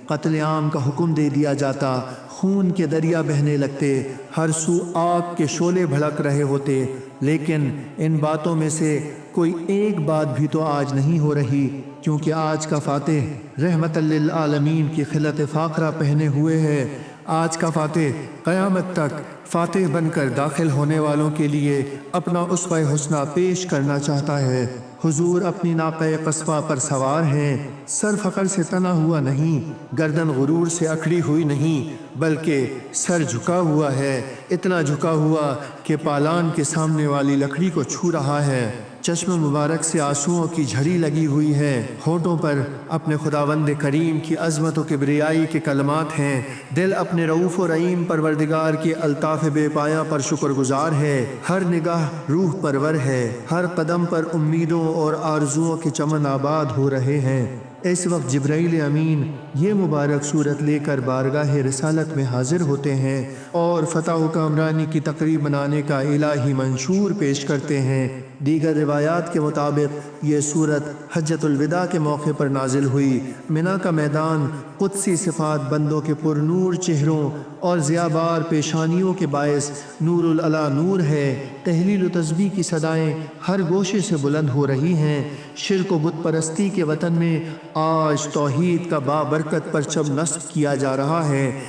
قتل عام کا حکم دے دیا جاتا، خون کے دریا بہنے لگتے، ہر سو آگ کے شعلے بھڑک رہے ہوتے، لیکن ان باتوں میں سے کوئی ایک بات بھی تو آج نہیں ہو رہی، کیونکہ آج کا فاتح رحمت للعالمین کی خلعت فاخرہ پہنے ہوئے ہے۔ آج کا فاتح قیامت تک فاتح بن کر داخل ہونے والوں کے لیے اپنا اسوہ حسنہ پیش کرنا چاہتا ہے۔ حضور اپنی ناقہ قصوہ پر سوار ہیں، سر فخر سے تنا ہوا نہیں، گردن غرور سے اکڑی ہوئی نہیں، بلکہ سر جھکا ہوا ہے، اتنا جھکا ہوا کہ پالان کے سامنے والی لکڑی کو چھو رہا ہے۔ چشم مبارک سے آنسوؤں کی جھڑی لگی ہوئی ہے، ہونٹوں پر اپنے خداوند کریم کی عظمت و کبریائی کے کلمات ہیں، دل اپنے رؤوف و رحیم پروردگار کے الطاف بے پایہ پر شکر گزار ہے، ہر نگاہ روح پرور ہے، ہر قدم پر امیدوں اور آرزوؤں کے چمن آباد ہو رہے ہیں۔ اس وقت جبرائیل امین یہ مبارک صورت لے کر بارگاہ رسالت میں حاضر ہوتے ہیں اور فتح و کامرانی کی تقریب منانے کا الہی منشور پیش کرتے ہیں۔ دیگر روایات کے مطابق یہ صورت حجۃ الوداع کے موقع پر نازل ہوئی۔ منا کا میدان قدسی صفات بندوں کے پر نور چہروں اور ضیابار پیشانیوں کے باعث نور العلا نور ہے۔ تہلیل و تسبیح کی صدائیں ہر گوشے سے بلند ہو رہی ہیں۔ شرک و بت پرستی کے وطن میں آج توحید کا بابرکت پرچم نصب کیا جا رہا ہے۔